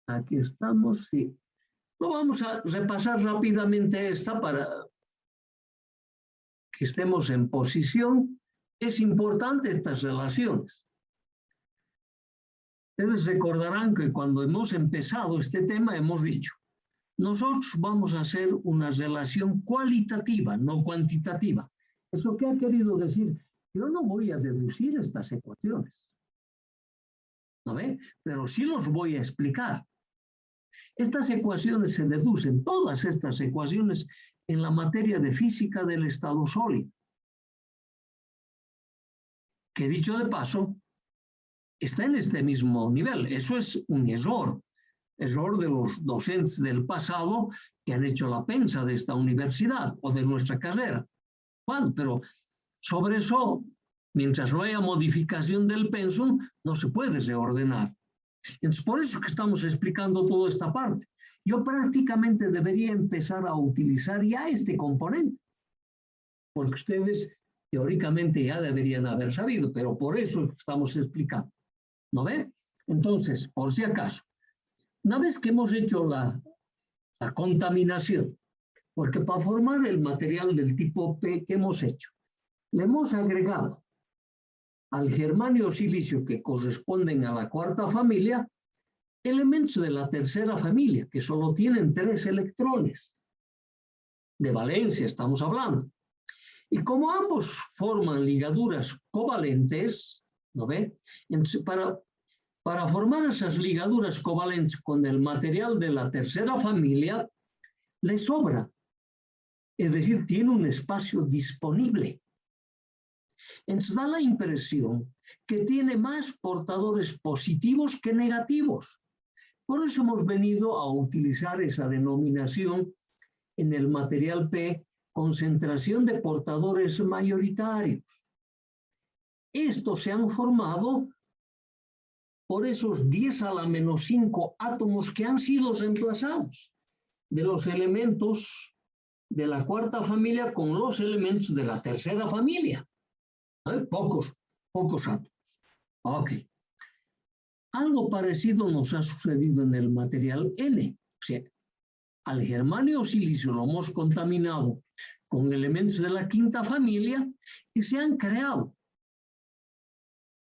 Aquí estamos, sí. No vamos a repasar rápidamente esta para que estemos en posición. Es importante estas relaciones. Ustedes recordarán que cuando hemos empezado este tema hemos dicho, nosotros vamos a hacer una relación cualitativa, no cuantitativa. ¿Eso qué ha querido decir? Yo no voy a deducir estas ecuaciones, ¿no ve? Pero sí los voy a explicar. Estas ecuaciones se deducen, todas estas ecuaciones, en la materia de física del estado sólido. Que dicho de paso, está en este mismo nivel. Eso es un error de los docentes del pasado que han hecho la pensa de esta universidad o de nuestra carrera. Bueno, pero sobre eso, mientras no haya modificación del pensum, no se puede reordenar. Entonces, por eso que estamos explicando toda esta parte. Yo prácticamente debería empezar a utilizar ya este componente, porque ustedes teóricamente ya deberían haber sabido, pero por eso estamos explicando. ¿No ve? Entonces, por si acaso, una vez que hemos hecho la contaminación, porque para formar el material del tipo P que hemos hecho, le hemos agregado al germanio silicio que corresponden a la cuarta familia, elementos de la tercera familia, que solo tienen 3 electrones. De valencia estamos hablando. Y como ambos forman ligaduras covalentes, ¿no ve? Entonces, para formar esas ligaduras covalentes con el material de la tercera familia, le sobra. Es decir, tiene un espacio disponible. Entonces da la impresión que tiene más portadores positivos que negativos. Por eso hemos venido a utilizar esa denominación en el material P, concentración de portadores mayoritarios. Estos se han formado por esos 10 a la menos 5 átomos que han sido reemplazados de los elementos de la cuarta familia con los elementos de la tercera familia. Pocos átomos. Ok. Algo parecido nos ha sucedido en el material N. O sea, al germanio silicio lo hemos contaminado con elementos de la quinta familia y se han creado.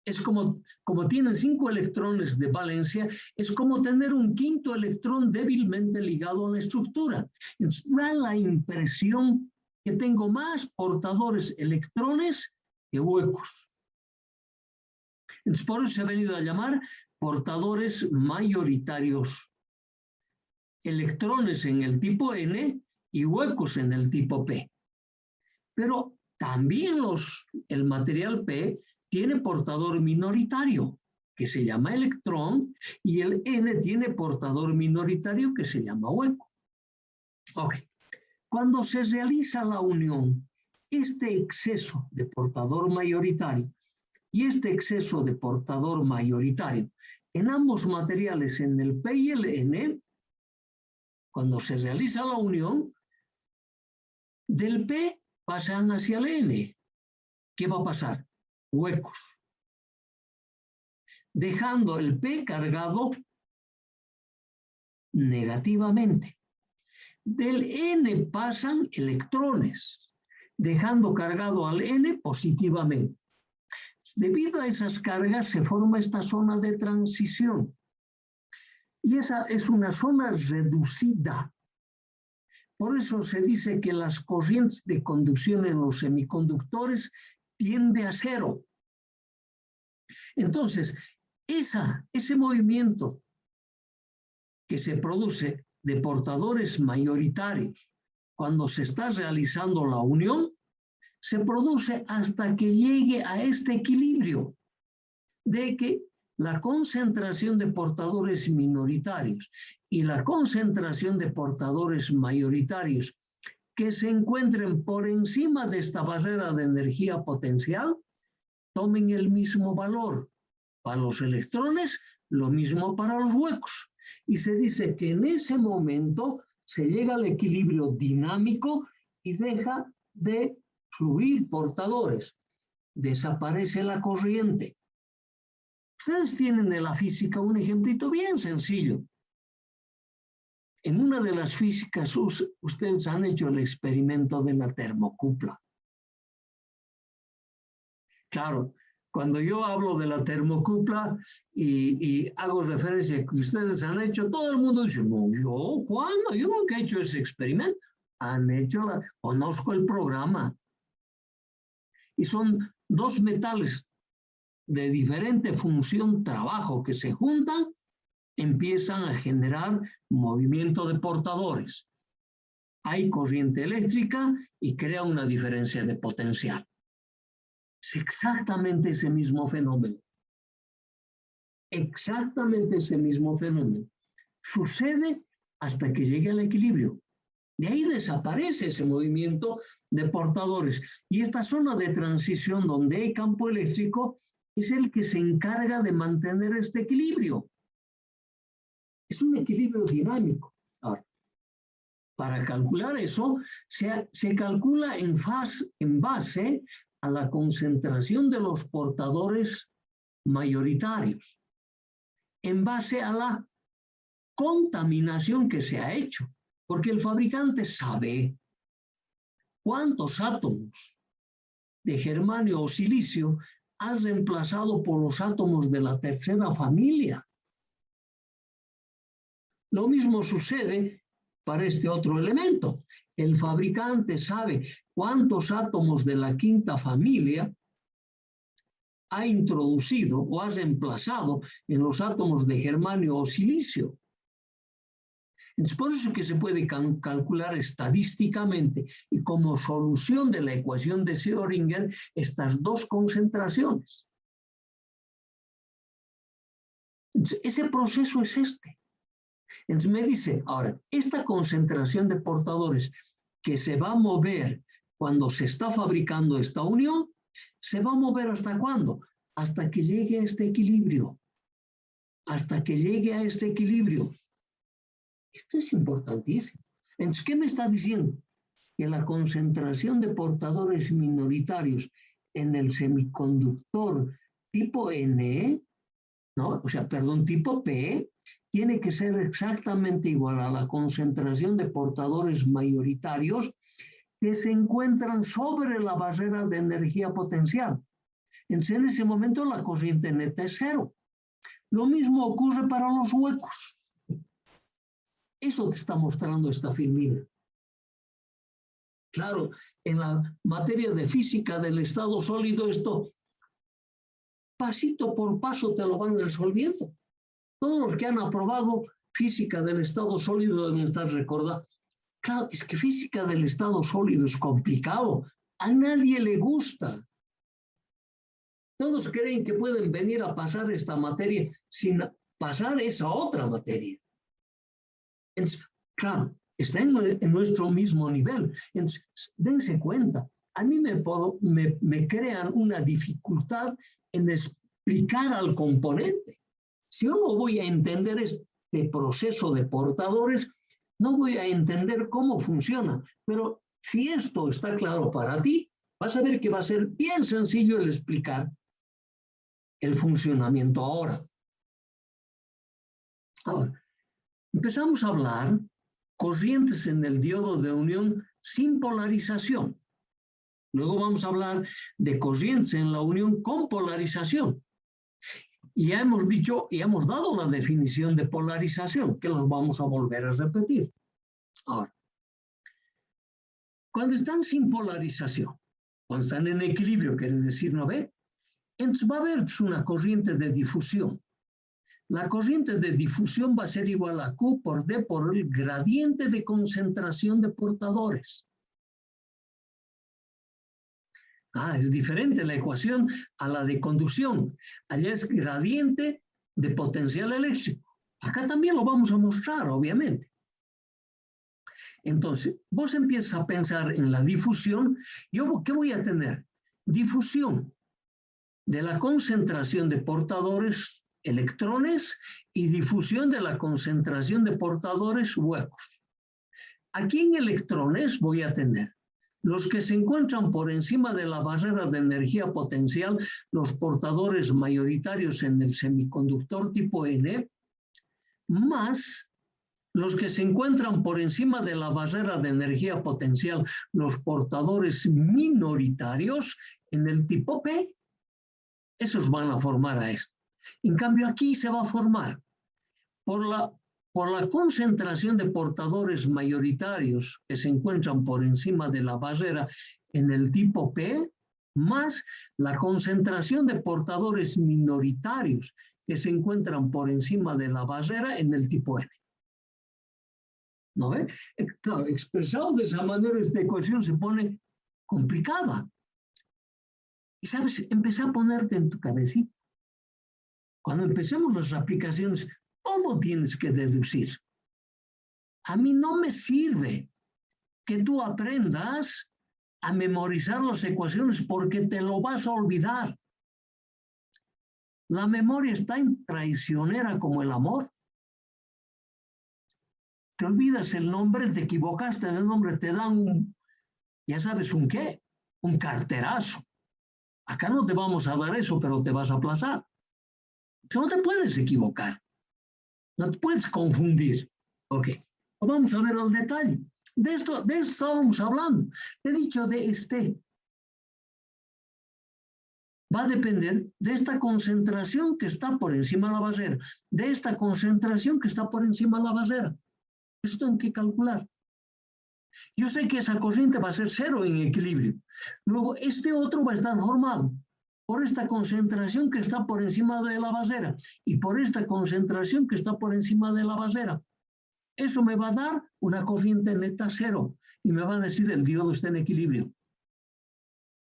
Es como tienen 5 electrones de valencia, es como tener un quinto electrón débilmente ligado a la estructura. Entonces, da la impresión que tengo más portadores electrones que huecos. Entonces, por eso se ha venido a llamar portadores mayoritarios. Electrones en el tipo N y huecos en el tipo P. Pero también el material P tiene portador minoritario, que se llama electrón, y el N tiene portador minoritario, que se llama hueco. Ok. Cuando se realiza la unión, este exceso de portador mayoritario y este exceso de portador mayoritario en ambos materiales, en el P y el N, cuando se realiza la unión, del P pasan hacia el N. ¿Qué va a pasar? Huecos. Dejando el P cargado negativamente. Del N pasan electrones, dejando cargado al N positivamente. Debido a esas cargas se forma esta zona de transición. Y esa es una zona reducida. Por eso se dice que las corrientes de conducción en los semiconductores tiende a 0. Entonces, ese movimiento que se produce de portadores mayoritarios cuando se está realizando la unión, se produce hasta que llegue a este equilibrio de que la concentración de portadores minoritarios y la concentración de portadores mayoritarios que se encuentren por encima de esta barrera de energía potencial tomen el mismo valor. Para los electrones, lo mismo para los huecos. Y se dice que en ese momento se llega al equilibrio dinámico y deja de fluir portadores. Desaparece la corriente. Ustedes tienen en la física un ejemplito bien sencillo. en una de las físicas ustedes han hecho el experimento de la termocupla. Claro, cuando yo hablo de la termocupla y hago referencia a que ustedes han hecho, todo el mundo dice, no, ¿yo cuándo? Yo nunca he hecho ese experimento. Conozco el programa. Y son dos metales de diferente función, trabajo, que se juntan, empiezan a generar movimiento de portadores. Hay corriente eléctrica y crea una diferencia de potencial. Es exactamente ese mismo fenómeno. Exactamente ese mismo fenómeno. Sucede hasta que llegue al equilibrio. De ahí desaparece ese movimiento de portadores. Y esta zona de transición donde hay campo eléctrico es el que se encarga de mantener este equilibrio. Es un equilibrio dinámico. Ahora, para calcular eso, se calcula en base a la concentración de los portadores mayoritarios, en base a la contaminación que se ha hecho, porque el fabricante sabe cuántos átomos de germanio o silicio has reemplazado por los átomos de la tercera familia. Lo mismo sucede para este otro elemento. El fabricante sabe cuántos átomos de la quinta familia ha introducido o ha reemplazado en los átomos de germanio o silicio. Es por eso que se puede calcular estadísticamente y como solución de la ecuación de Schrödinger estas dos concentraciones. Entonces, ese proceso es este. Entonces me dice, ahora, esta concentración de portadores que se va a mover cuando se está fabricando esta unión, ¿se va a mover hasta cuándo? Hasta que llegue a este equilibrio. Hasta que llegue a este equilibrio. Esto es importantísimo. Entonces, ¿qué me está diciendo? Que la concentración de portadores minoritarios en el semiconductor tipo N, ¿no? Tipo P, tiene que ser exactamente igual a la concentración de portadores mayoritarios que se encuentran sobre la barrera de energía potencial. Entonces, en ese momento la corriente neta es cero. Lo mismo ocurre para los huecos. Eso te está mostrando esta filmina. Claro, en la materia de física del estado sólido, esto pasito por paso te lo van resolviendo. Todos los que han aprobado física del estado sólido deben estar recordando. Claro, es que física del estado sólido es complicado. A nadie le gusta. Todos creen que pueden venir a pasar esta materia sin pasar esa otra materia. Entonces, claro, está en nuestro mismo nivel. Entonces, dense cuenta, a mí me crean una dificultad en explicar al componente. Si yo no voy a entender este proceso de portadores, no voy a entender cómo funciona. Pero si esto está claro para ti, vas a ver que va a ser bien sencillo el explicar el funcionamiento ahora. Ahora, empezamos a hablar corrientes en el diodo de unión sin polarización. Luego vamos a hablar de corrientes en la unión con polarización. Y ya hemos dicho y hemos dado la definición de polarización, que los vamos a volver a repetir. Ahora, cuando están sin polarización, cuando están en equilibrio, quiere decir, ¿no ve? Entonces va a haber una corriente de difusión. La corriente de difusión va a ser igual a Q por D por el gradiente de concentración de portadores. Es diferente la ecuación a la de conducción. Allá es gradiente de potencial eléctrico. Acá también lo vamos a mostrar, obviamente. Entonces, vos empiezas a pensar en la difusión. ¿Yo qué voy a tener? Difusión de la concentración de portadores electrones y difusión de la concentración de portadores huecos. Aquí en electrones voy a tener los que se encuentran por encima de la barrera de energía potencial, los portadores mayoritarios en el semiconductor tipo N, más los que se encuentran por encima de la barrera de energía potencial, los portadores minoritarios en el tipo P, esos van a formar a esto. En cambio, aquí se va a formar por la concentración de portadores mayoritarios que se encuentran por encima de la barrera en el tipo P, más la concentración de portadores minoritarios que se encuentran por encima de la barrera en el tipo N. ¿No ve? Claro, expresado de esa manera, esta ecuación se pone complicada. Y sabes, empecé a ponerte en tu cabecita. Cuando empecemos las aplicaciones, todo tienes que deducir. A mí no me sirve que tú aprendas a memorizar las ecuaciones porque te lo vas a olvidar. La memoria es tan traicionera como el amor. Te olvidas el nombre, te equivocaste del nombre, te dan ya sabes un qué, un carterazo. Acá no te vamos a dar eso, pero te vas a aplazar. No te puedes equivocar. No te puedes confundir. Ok, vamos a ver el detalle. De esto estábamos hablando. He dicho de este. Va a depender de esta concentración que está por encima de la barrera, de esta concentración que está por encima de la barrera. Eso tengo que calcular. Yo sé que esa corriente va a ser cero en equilibrio. Luego, este otro va a estar formado por esta concentración que está por encima de la barrera y por esta concentración que está por encima de la barrera. Eso me va a dar una corriente neta cero y me va a decir el diodo está en equilibrio.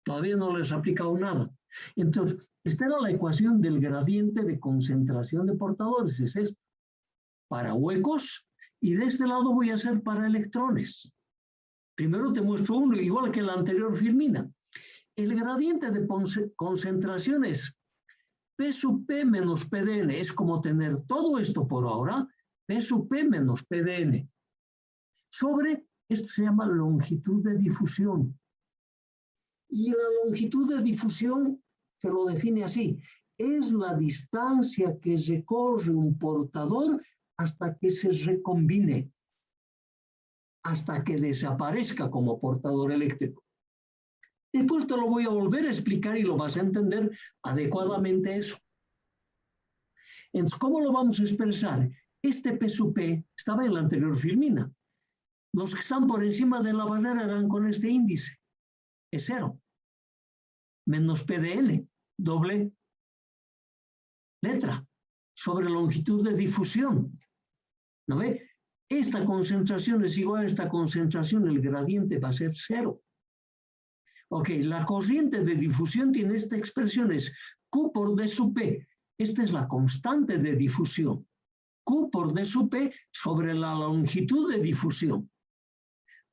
Todavía no les he aplicado nada. Entonces, esta era la ecuación del gradiente de concentración de portadores, es esto. Para huecos, y de este lado voy a hacer para electrones. Primero te muestro uno, igual que la anterior filmina. El gradiente de concentración es P sub P menos PDN. Es como tener todo esto por ahora, P sub P menos PDN. Sobre, esto se llama longitud de difusión. Y la longitud de difusión se lo define así. Es la distancia que recorre un portador hasta que se recombine, hasta que desaparezca como portador eléctrico. Después te lo voy a volver a explicar y lo vas a entender adecuadamente eso. Entonces, ¿cómo lo vamos a expresar? Este P sub P estaba en la anterior filmina. Los que están por encima de la barrera eran con este índice. Es cero. Menos PDN, doble letra, sobre longitud de difusión. ¿No ve? Esta concentración es igual a esta concentración, el gradiente va a ser cero. Ok, la corriente de difusión tiene esta expresión, es Q por D sub P. Esta es la constante de difusión. Q por D sub P sobre la longitud de difusión.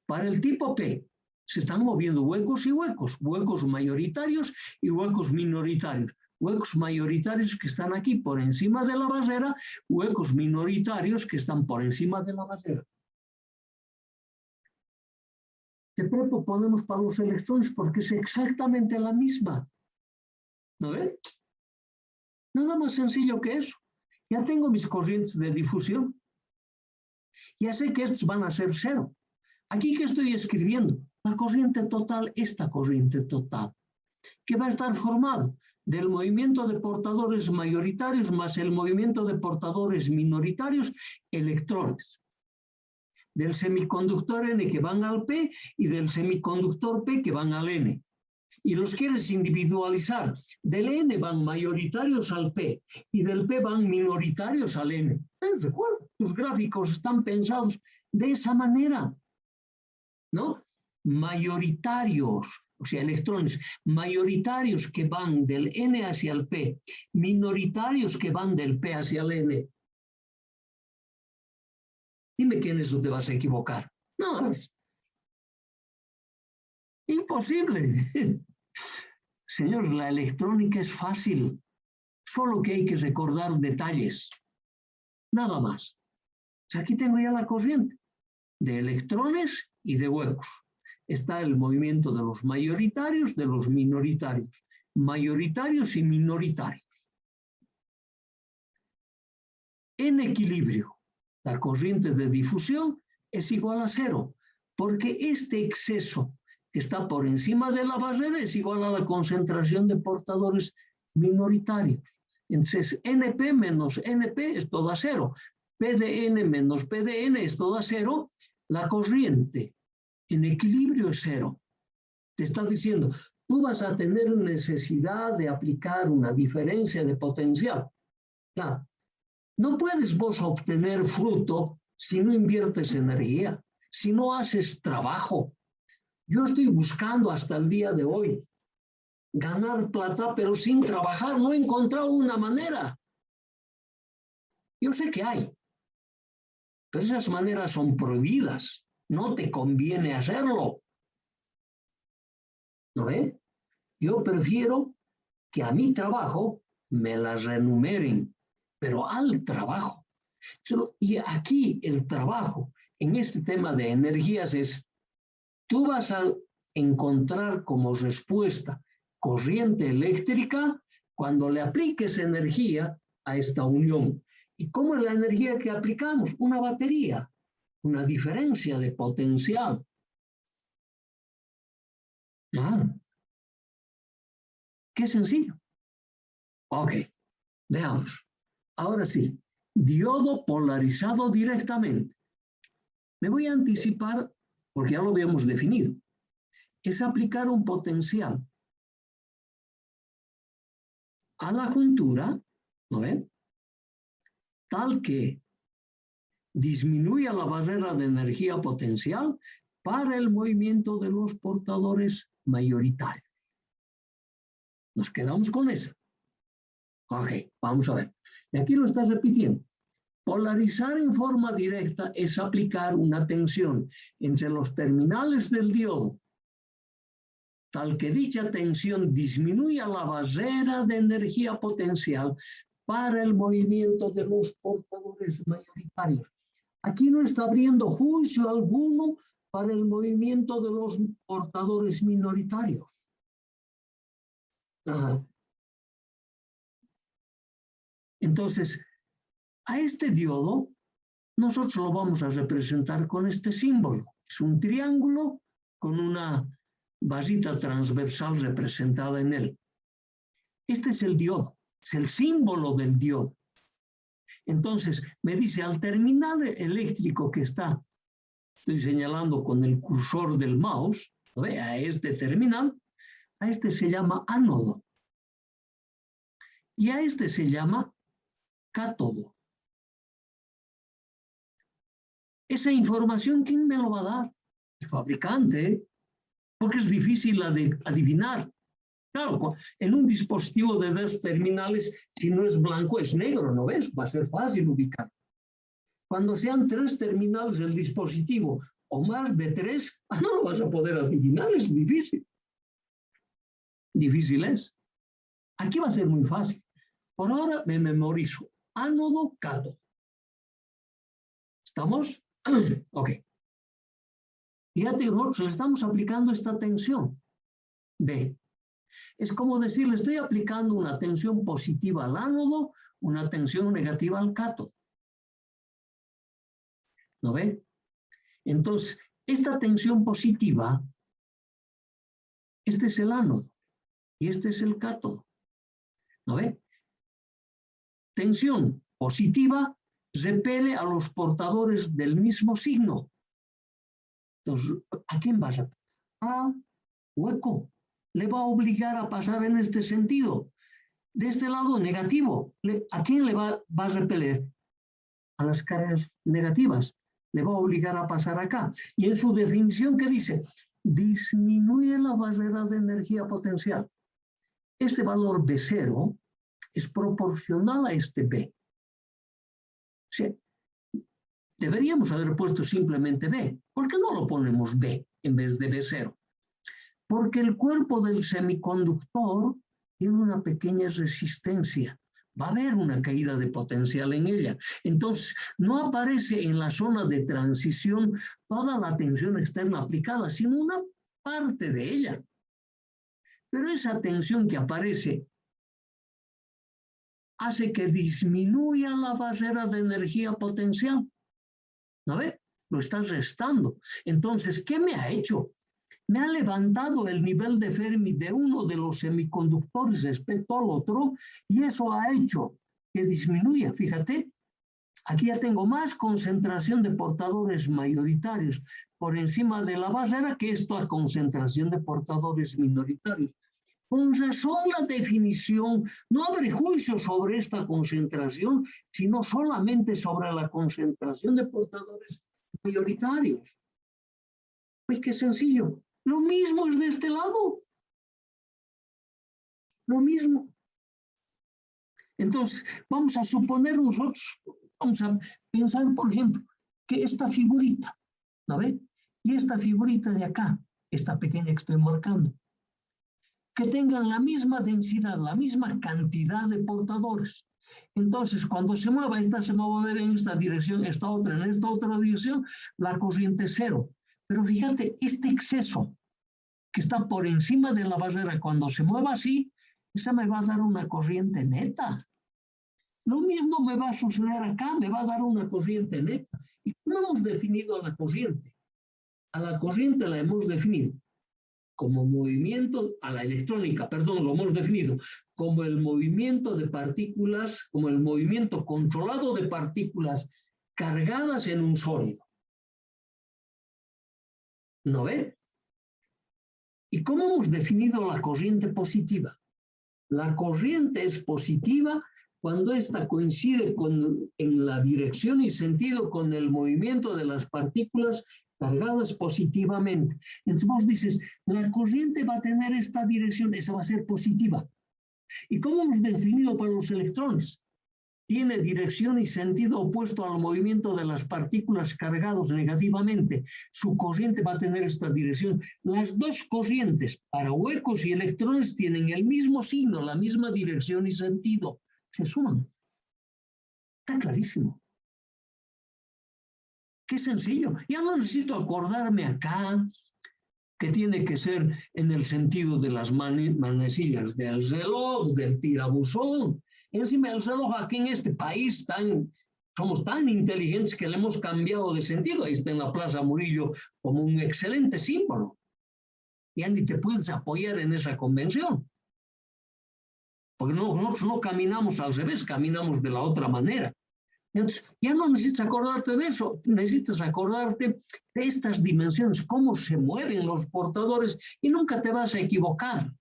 Para el tipo P, se están moviendo huecos y huecos, huecos mayoritarios y huecos minoritarios. Huecos mayoritarios que están aquí por encima de la barrera, huecos minoritarios que están por encima de la barrera. Te proponemos para los electrones porque es exactamente la misma. ¿No ves? Nada más sencillo que eso. Ya tengo mis corrientes de difusión. Ya sé que estos van a ser cero. Aquí que estoy escribiendo, la corriente total, esta corriente total, que va a estar formado del movimiento de portadores mayoritarios más el movimiento de portadores minoritarios, electrones. Del semiconductor N que van al P y del semiconductor P que van al N. Y los quieres individualizar. Del N van mayoritarios al P y del P van minoritarios al N. Recuerda, los gráficos están pensados de esa manera, ¿no? Mayoritarios, o sea, electrones, mayoritarios que van del N hacia el P, minoritarios que van del P hacia el N. Dime que en eso te vas a equivocar. No, es imposible. Señor, la electrónica es fácil, solo que hay que recordar detalles, nada más. O sea, aquí tengo ya la corriente de electrones y de huecos. Está el movimiento de los mayoritarios, de los minoritarios, mayoritarios y minoritarios. En equilibrio. La corriente de difusión es igual a cero, porque este exceso que está por encima de la barrera es igual a la concentración de portadores minoritarios. Entonces, NP menos NP es todo a cero. PDN menos PDN es todo a cero. La corriente en equilibrio es cero. Te está diciendo, tú vas a tener necesidad de aplicar una diferencia de potencial. Claro, no puedes vos obtener fruto si no inviertes energía, si no haces trabajo. Yo estoy buscando hasta el día de hoy ganar plata, pero sin trabajar. No he encontrado una manera. Yo sé que hay, pero esas maneras son prohibidas. No te conviene hacerlo. ¿No ve? Yo prefiero que a mi trabajo me la renumeren, pero al trabajo. Y aquí el trabajo, en este tema de energías, es, tú vas a encontrar como respuesta corriente eléctrica cuando le apliques energía a esta unión. ¿Y cómo es la energía que aplicamos? Una batería, una diferencia de potencial. Claro. Qué sencillo. Ok, veamos. Ahora sí, diodo polarizado directamente. Me voy a anticipar, porque ya lo habíamos definido. Es aplicar un potencial a la juntura, ¿no ve? Tal que disminuya la barrera de energía potencial para el movimiento de los portadores mayoritarios. Nos quedamos con eso. Ok, vamos a ver. Y aquí lo estás repitiendo. Polarizar en forma directa es aplicar una tensión entre los terminales del diodo, tal que dicha tensión disminuya la barrera de energía potencial para el movimiento de los portadores mayoritarios. Aquí no está abriendo juicio alguno para el movimiento de los portadores minoritarios. Entonces, a este diodo nosotros lo vamos a representar con este símbolo. Es un triángulo con una barrita transversal representada en él. Este es el diodo, es el símbolo del diodo. Entonces, me dice, al terminal eléctrico que está, estoy señalando con el cursor del mouse, ¿no ve? A este terminal, a este se llama ánodo. Y a este se llama cátodo. Esa información, ¿quién me lo va a dar? El fabricante, porque es difícil adivinar. Claro, en un dispositivo de 2 terminales, si no es blanco, es negro, ¿no ves? Va a ser fácil ubicar. Cuando sean 3 terminales del dispositivo, o más de 3, no lo vas a poder adivinar, es difícil. Difícil es. Aquí va a ser muy fácil. Por ahora me memorizo. Ánodo, cátodo. ¿Estamos? Ok. Fíjate, nosotros le estamos aplicando esta tensión. B. Es como decir, le estoy aplicando una tensión positiva al ánodo, una tensión negativa al cátodo. ¿No ve? Entonces, esta tensión positiva, este es el ánodo y este es el cátodo. ¿No ve? Tensión positiva repele a los portadores del mismo signo. Entonces, ¿a quién vas a? A hueco. Le va a obligar a pasar en este sentido. De este lado negativo, ¿a quién le va a repeler? A las cargas negativas. Le va a obligar a pasar acá. Y en su definición, ¿qué dice? Disminuye la barrera de energía potencial. Este valor B0 es proporcional a este B. O sea, deberíamos haber puesto simplemente B. ¿Por qué no lo ponemos B en vez de B0? Porque el cuerpo del semiconductor tiene una pequeña resistencia. Va a haber una caída de potencial en ella. Entonces, no aparece en la zona de transición toda la tensión externa aplicada, sino una parte de ella. Pero esa tensión que aparece hace que disminuya la barrera de energía potencial. ¿no ve? Lo estás restando. Entonces, ¿qué me ha hecho? Me ha levantado el nivel de Fermi de uno de los semiconductores respecto al otro, y eso ha hecho que disminuya. Fíjate, aquí ya tengo más concentración de portadores mayoritarios por encima de la barrera que esta concentración de portadores minoritarios. Con razón la definición, no abre juicio sobre esta concentración, sino solamente sobre la concentración de portadores mayoritarios. Pues qué sencillo. Lo mismo es de este lado. Lo mismo. Entonces, vamos a suponer nosotros, vamos a pensar, por ejemplo, que esta figurita, ¿no ve? Y esta figurita de acá, esta pequeña que estoy marcando, que tengan la misma densidad, la misma cantidad de portadores. Entonces, cuando se mueva, esta se va a mover en esta dirección, esta otra en esta otra dirección, la corriente es cero. Pero fíjate, este exceso que está por encima de la barrera, cuando se mueva así, esa me va a dar una corriente neta. Lo mismo me va a suceder acá, me va a dar una corriente neta. ¿Y cómo hemos definido a la corriente? A la corriente la hemos definido como movimiento, a la electrónica, perdón, lo hemos definido como el movimiento de partículas, como el movimiento controlado de partículas cargadas en un sólido. ¿No ve? ¿Y cómo hemos definido la corriente positiva? La corriente es positiva cuando ésta coincide en la dirección y sentido con el movimiento de las partículas cargadas positivamente. Entonces vos dices, la corriente va a tener esta dirección, esa va a ser positiva. ¿Y cómo hemos definido para los electrones? Tiene dirección y sentido opuesto al movimiento de las partículas cargadas negativamente. Su corriente va a tener esta dirección. Las dos corrientes, para huecos y electrones, tienen el mismo signo, la misma dirección y sentido. Se suman. Está clarísimo. Qué sencillo. Ya no necesito acordarme acá que tiene que ser en el sentido de las manecillas del reloj, del tirabuzón. Encima el reloj aquí en este país somos tan inteligentes que le hemos cambiado de sentido. Ahí está en la Plaza Murillo como un excelente símbolo. Ya ni te puedes apoyar en esa convención. Porque nosotros no caminamos al revés, caminamos de la otra manera. Entonces, ya no necesitas acordarte de eso, necesitas acordarte de estas dimensiones, cómo se mueven los portadores, y nunca te vas a equivocar.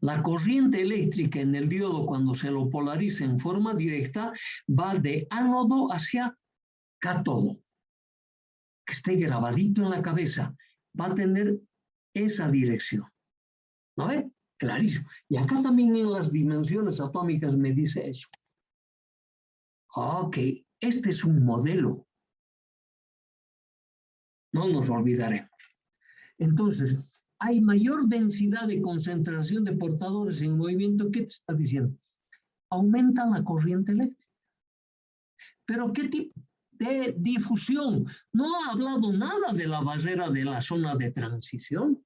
La corriente eléctrica en el diodo, cuando se lo polariza en forma directa, va de ánodo hacia cátodo. Que esté grabadito en la cabeza, va a tener esa dirección. ¿No ve? Clarísimo. Y acá también en las dimensiones atómicas me dice eso. Ok, este es un modelo. No nos olvidaremos. Entonces, hay mayor densidad de concentración de portadores en movimiento. ¿Qué te está diciendo? Aumenta la corriente eléctrica. ¿Pero qué tipo de difusión? No ha hablado nada de la barrera de la zona de transición.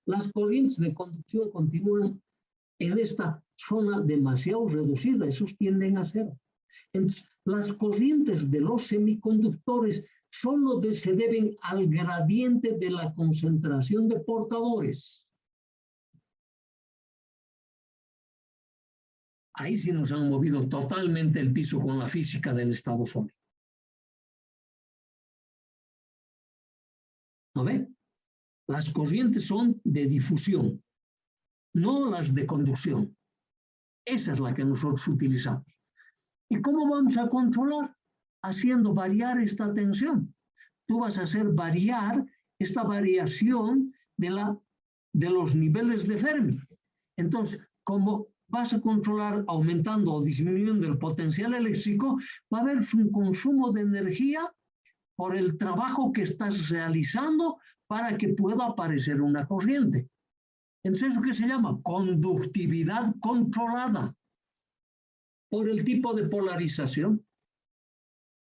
Las corrientes de conducción continúan en esta zona demasiado reducida, esos tienden a cero. Entonces, las corrientes de los semiconductores solo se deben al gradiente de la concentración de portadores. Ahí sí nos han movido totalmente el piso con la física del estado sólido. ¿No ve? Las corrientes son de difusión, no las de conducción. Esa es la que nosotros utilizamos. ¿Y cómo vamos a controlar? Haciendo variar esta tensión. Tú vas a hacer variar esta variación de los niveles de Fermi. Entonces, como vas a controlar aumentando o disminuyendo el potencial eléctrico, va a haber un consumo de energía por el trabajo que estás realizando para que pueda aparecer una corriente. Entonces, ¿eso qué se llama? Conductividad controlada por el tipo de polarización.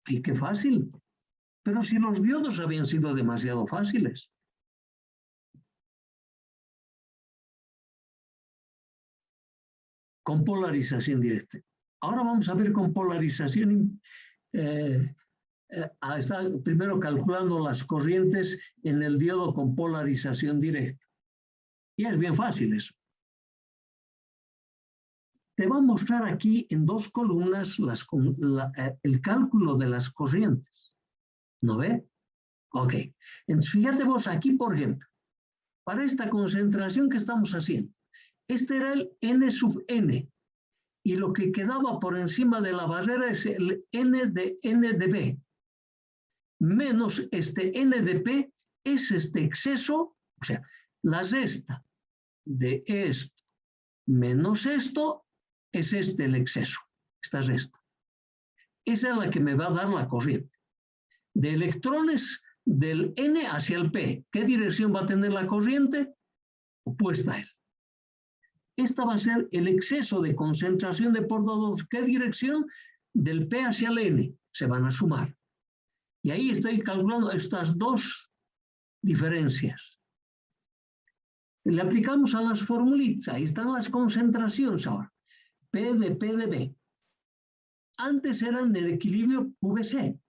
¡Ay, qué fácil! Pero si los diodos habían sido demasiado fáciles. Con polarización directa. Ahora vamos a ver con polarización. Está primero calculando las corrientes en el diodo con polarización directa. Y es bien fácil eso. Te va a mostrar aquí en 2 columnas el cálculo de las corrientes. ¿No ve? Ok. Entonces, fíjate vos aquí, por ejemplo, para esta concentración que estamos haciendo. Este era el N sub N. Y lo que quedaba por encima de la barrera es el N de B. Menos este N de P es este exceso, o sea, la resta de esto menos esto es el exceso, esta resta. Esa es la que me va a dar la corriente. De electrones del N hacia el P, ¿qué dirección va a tener la corriente? Opuesta a él. Esta va a ser el exceso de concentración de portadores. ¿Qué dirección? Del P hacia el N. Se van a sumar. Y ahí estoy calculando estas 2 diferencias. Le aplicamos a las formulitas. Ahí están las concentraciones ahora. P de B. Antes eran el equilibrio VC.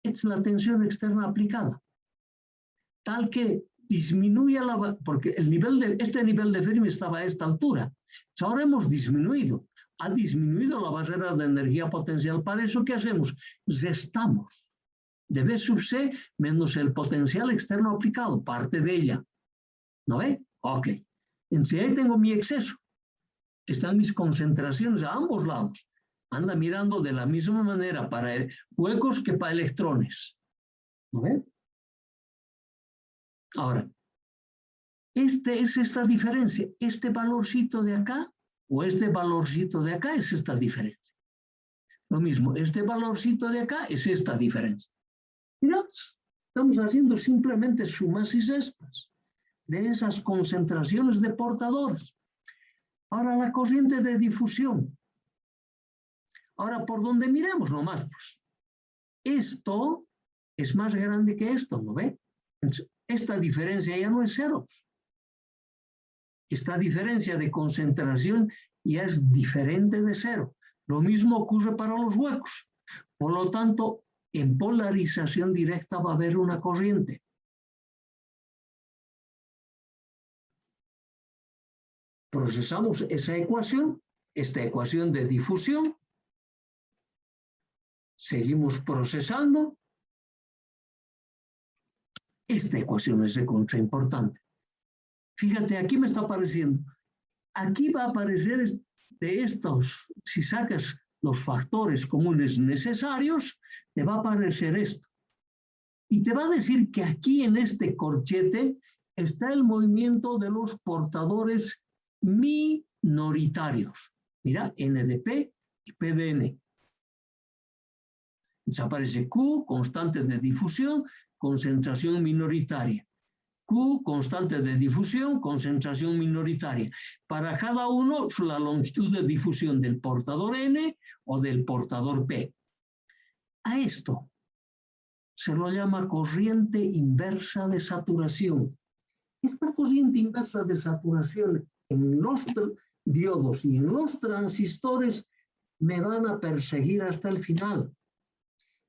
Es la tensión externa aplicada. Tal que disminuye porque este nivel de Fermi estaba a esta altura. Ahora hemos disminuido. Ha disminuido la barrera de energía potencial. Para eso, ¿qué hacemos? Restamos de B sub C menos el potencial externo aplicado, parte de ella. ¿No ve? Ok. Entonces ahí tengo mi exceso. Están mis concentraciones a ambos lados. Anda mirando de la misma manera para huecos que para electrones. ¿No ve? Ahora, es esta diferencia. Este valorcito de acá o este valorcito de acá es esta diferencia. Lo mismo, este valorcito de acá es esta diferencia. Mira, estamos haciendo simplemente sumas y restas de esas concentraciones de portadores. Ahora la corriente de difusión. Ahora, por donde miremos nomás, pues, esto es más grande que esto, ¿no ve? Entonces, esta diferencia ya no es cero. Esta diferencia de concentración ya es diferente de cero. Lo mismo ocurre para los huecos. Por lo tanto, en polarización directa va a haber una corriente. Procesamos esa ecuación, esta ecuación de difusión. Seguimos procesando. Esta ecuación es de contra importante. Fíjate, aquí me está apareciendo. Aquí va a aparecer de estos, si sacas los factores comunes necesarios, te va a aparecer esto. Y te va a decir que aquí en este corchete está el movimiento de los portadores minoritarios. Mira, N de P y P de N. Entonces aparece Q, constante de difusión, concentración minoritaria. Q, constante de difusión, concentración minoritaria. Para cada uno, la longitud de difusión del portador N o del portador P. A esto se lo llama corriente inversa de saturación. Esta corriente inversa de saturación en los diodos y en los transistores me van a perseguir hasta el final.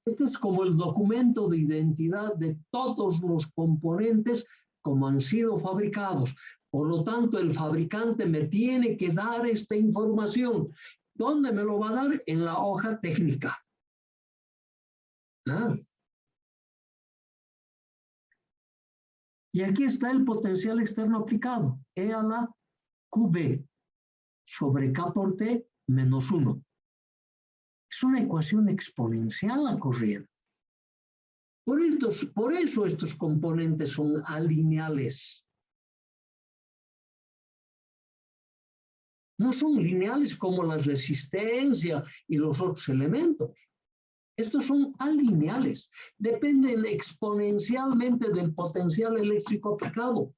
Este es como el documento de identidad de todos los componentes como han sido fabricados. Por lo tanto, el fabricante me tiene que dar esta información. ¿Dónde me lo va a dar? En la hoja técnica. ¿Ah? Y aquí está el potencial externo aplicado. E a la QB sobre K por T menos 1. Es una ecuación exponencial la corriente. Por eso estos componentes son alineales. No son lineales como la resistencia y los otros elementos. Estos son alineales. Dependen exponencialmente del potencial eléctrico aplicado.